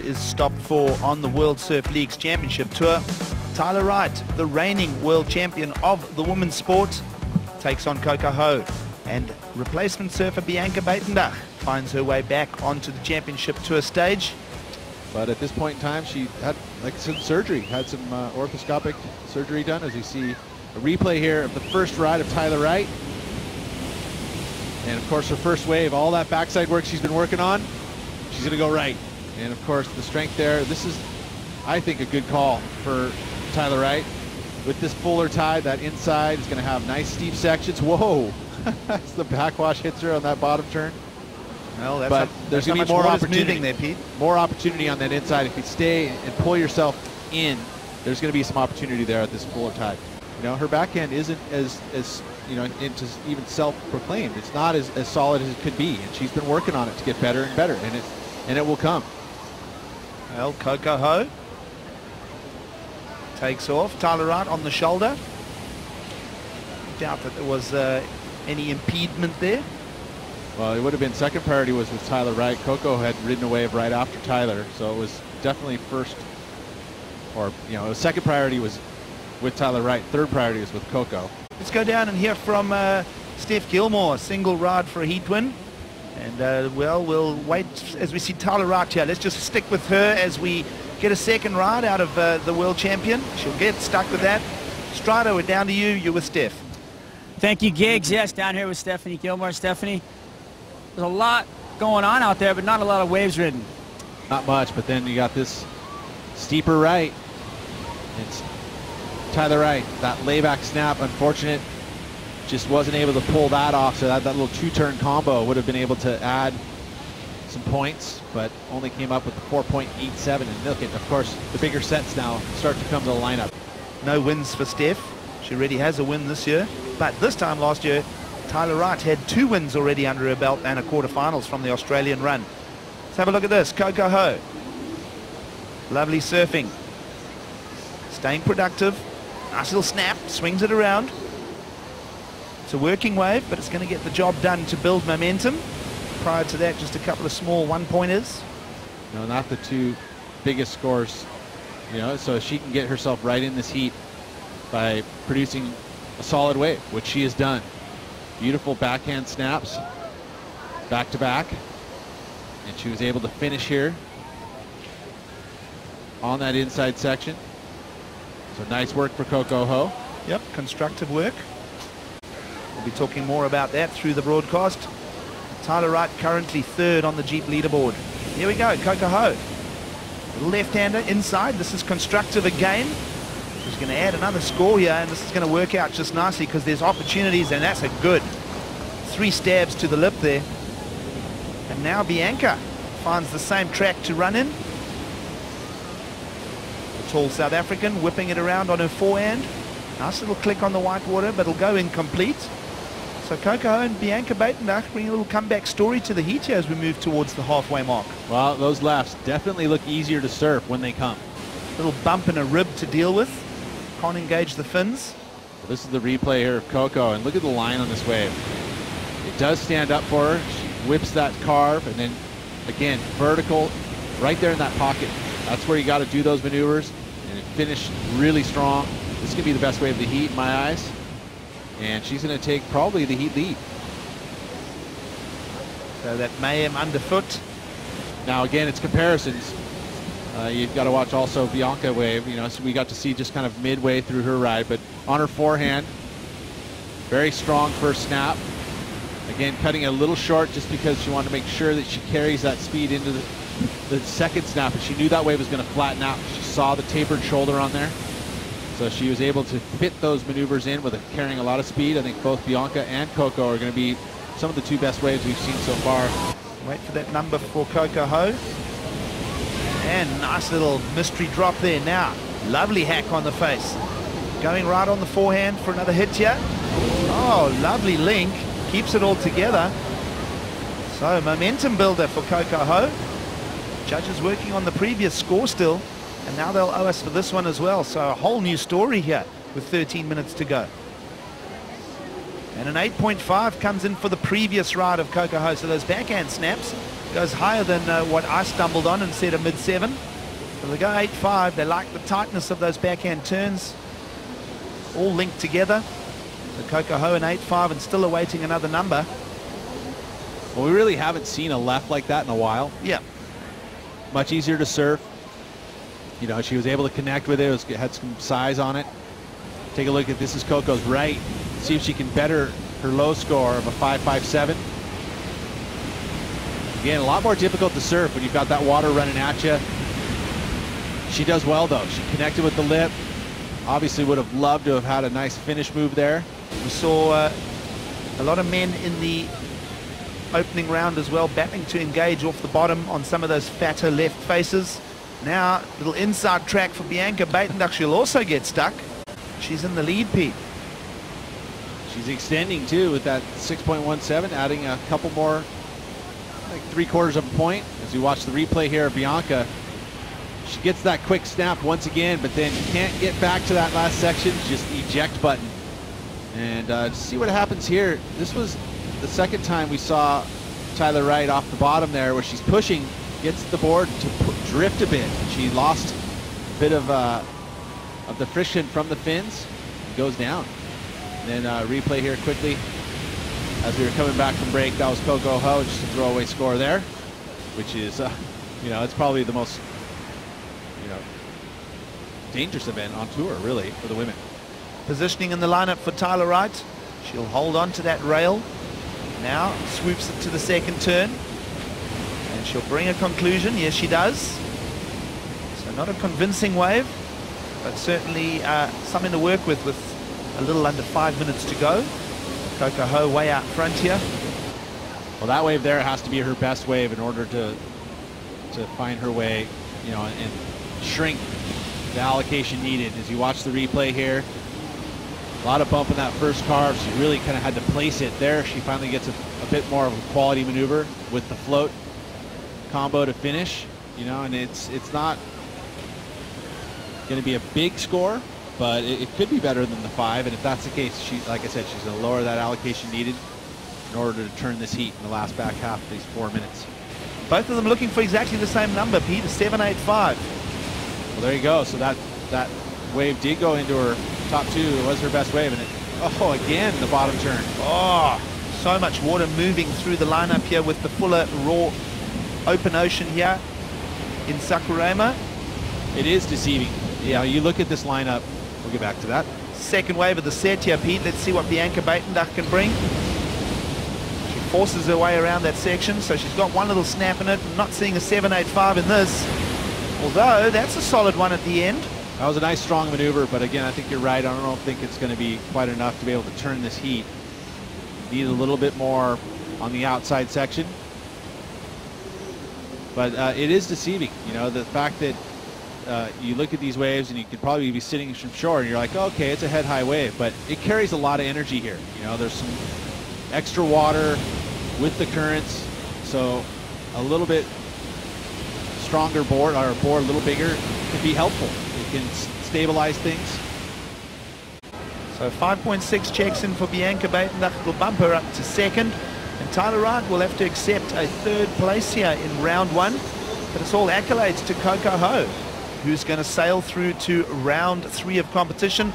is stopped for on the World Surf League's Championship Tour. Tyler Wright, the reigning world champion of the women's sport, takes on Coco Ho. And replacement surfer Bianca Buitendag finds her way back onto the Championship Tour stage. But at this point in time, she had some surgery, had some orthoscopic surgery done. As you see a replay here of the first ride of Tyler Wright. And of course, her first wave, all that backside work she's been working on, she's going to go right. And of course, the strength there. This is, I think, a good call for Tyler Wright. With this fuller tide, that inside is going to have nice steep sections. Whoa! As the backwash hits her on that bottom turn. Well, that's but there's going to be more opportunity there, Pete. More opportunity on that inside. If you stay and pull yourself in, there's going to be some opportunity there at this fuller tide. You know, her backhand isn't as you know, into even self-proclaimed. It's not as solid as it could be, and she's been working on it to get better and better, and it will come. Well, Coco Ho takes off. Tyler Wright on the shoulder. Doubt that there was any impediment there. Well, it would have been second priority was with Tyler Wright. Coco had ridden a wave right after Tyler, so it was definitely first, or you know, second priority was with Tyler Wright. Third priority was with Coco. Let's go down and hear from Steph Gilmore, single ride for a heat win. And well, we'll wait as we see Tyler Wright here. Let's just stick with her as we get a second ride out of the world champion. She'll get stuck with that. Strider, we're down to you. You're with Steph. Thank you, Giggs. Yes, down here with Stephanie Gilmore. Stephanie, there's a lot going on out there, but not a lot of waves ridden. Not much, but then you got this steeper right. It's Tyler Wright, that layback snap, unfortunate. Just wasn't able to pull that off, so that little two-turn combo would have been able to add some points, but only came up with the 4.87. And look at, of course, the bigger sets now start to come to the lineup. No wins for Steph. She already has a win this year, but this time last year, Tyler Wright had 2 wins already under her belt and a quarterfinals from the Australian run. Let's have a look at this. Coco Ho. Lovely surfing. Staying productive. Nice little snap. Swings it around. It's a working wave, but it's going to get the job done to build momentum. Prior to that, just a couple of small one-pointers. No, not the 2 biggest scores, you know, so she can get herself right in this heat by producing a solid wave, which she has done. Beautiful backhand snaps, back to back, and she was able to finish here on that inside section. So nice work for Coco Ho. Yep, constructive work. We'll be talking more about that through the broadcast. Tyler Wright currently 3rd on the Jeep leaderboard. Here we go, Coco Ho. Left-hander inside. This is constructive again. She's going to add another score here, and this is going to work out just nicely because there's opportunities, and that's a good 3 stabs to the lip there. And now Bianca finds the same track to run in. The tall South African whipping it around on her forehand. Nice little click on the white water, but it'll go incomplete. So Coco Ho and Bianca Buitendag bring a little comeback story to the heat here as we move towards the halfway mark. Well, those lefts definitely look easier to surf when they come. Little bump in a rib to deal with. Can't engage the fins. Well, this is the replay here of Coco, and look at the line on this wave. It does stand up for her. She whips that carve, and then again vertical right there in that pocket. That's where you got to do those maneuvers, and it finished really strong. This is going to be the best wave of the heat in my eyes, and she's going to take probably the heat lead. So that mayhem underfoot. Now again, it's comparisons. You've got to watch also Bianca wave, you know, so we got to see just kind of midway through her ride, but on her forehand, very strong first snap. Again, cutting it a little short just because she wanted to make sure that she carries that speed into the second snap, and she knew that wave was going to flatten out. She saw the tapered shoulder on there, so she was able to fit those maneuvers in with carrying a lot of speed. I think both Bianca and Coco are going to be some of the 2 best waves we've seen so far. Wait for that number for Coco Ho. And nice little mystery drop there now. Lovely hack on the face. Going right on the forehand for another hit here. Oh, lovely link. Keeps it all together. So momentum builder for Coco Ho. Judges working on the previous score still. And now they'll owe us for this one as well. So a whole new story here with 13 minutes to go. And an 8.5 comes in for the previous ride of Coco Ho. So those backhand snaps Goes higher than what I stumbled on and said a mid-7. So they go 8-5. They like the tightness of those backhand turns, all linked together. So Coco Ho an 8-5 and still awaiting another number. Well, we really haven't seen a left like that in a while. Yeah. Much easier to serve. You know, she was able to connect with it. It had some size on it. Take a look at this is Coco's right. See if she can better her low score of a 5.57. Again, a lot more difficult to serve when you've got that water running at you. She does well though. She connected with the lip. Obviously would have loved to have had a nice finish move there. We saw a lot of men in the opening round as well, battling to engage off the bottom on some of those fatter left faces. Now, little inside track for Bianca Buitendag. She'll also get stuck. She's in the lead, Pete. She's extending too with that 6.17, adding a couple more, like 3/4 of a point. As we watch the replay here of Bianca, she gets that quick snap once again, but then can't get back to that last section. Just eject button. And see what happens here. This was the second time we saw Tyler Wright off the bottom there, where she's pushing, gets the board to drift a bit. She lost a bit of the friction from the fins, and goes down. And then replay here quickly. As we were coming back from break, that was Coco Ho, just a throwaway score there, which is, you know, it's probably the most, you know, dangerous event on tour, really, for the women. Positioning in the lineup for Tyler Wright. She'll hold on to that rail. Now swoops it to the second turn. And she'll bring a conclusion. Yes, she does. So not a convincing wave, but certainly something to work with a little under 5 minutes to go. Coco Ho way out front here. Well, that wave there has to be her best wave in order to find her way, you know, and shrink the allocation needed. As you watch the replay here, a lot of bump in that first carve. She really kind of had to place it there. She finally gets a bit more of a quality maneuver with the float combo to finish, you know, and it's not going to be a big score, but it could be better than the 5. And if that's the case, she, like I said, she's going to lower that allocation needed in order to turn this heat in the last back half of these 4 minutes. Both of them looking for exactly the same number, Pete, a 7.85. Well, there you go. So that wave did go into her top 2. It was her best wave, and again the bottom turn. Oh, so much water moving through the lineup here with the fuller raw open ocean here in Sakurama. It is deceiving. Yeah, you look at this lineup. We'll get back to that. Second wave of the set here, Pete. Let's see what Bianca Buitendag can bring. She forces her way around that section, so she's got one little snap in it. I'm not seeing a 7.85 in this, although that's a solid one at the end. That was a nice strong maneuver, but again, I think you're right. I don't think it's going to be quite enough to be able to turn this heat. Need a little bit more on the outside section. But it is deceiving, you know, the fact that you look at these waves and you could probably be sitting from shore and you're like, okay, it's a head-high wave, but it carries a lot of energy here. You know, there's some extra water with the currents, so a little bit stronger board, or a board a little bigger, can be helpful. It can stabilize things. So 5.6 checks in for Bianca Buitendag. Will bump her up to second. And Tyler Wright will have to accept a third place here in round 1. But it's all accolades to Coco Ho, who's going to sail through to round 3 of competition.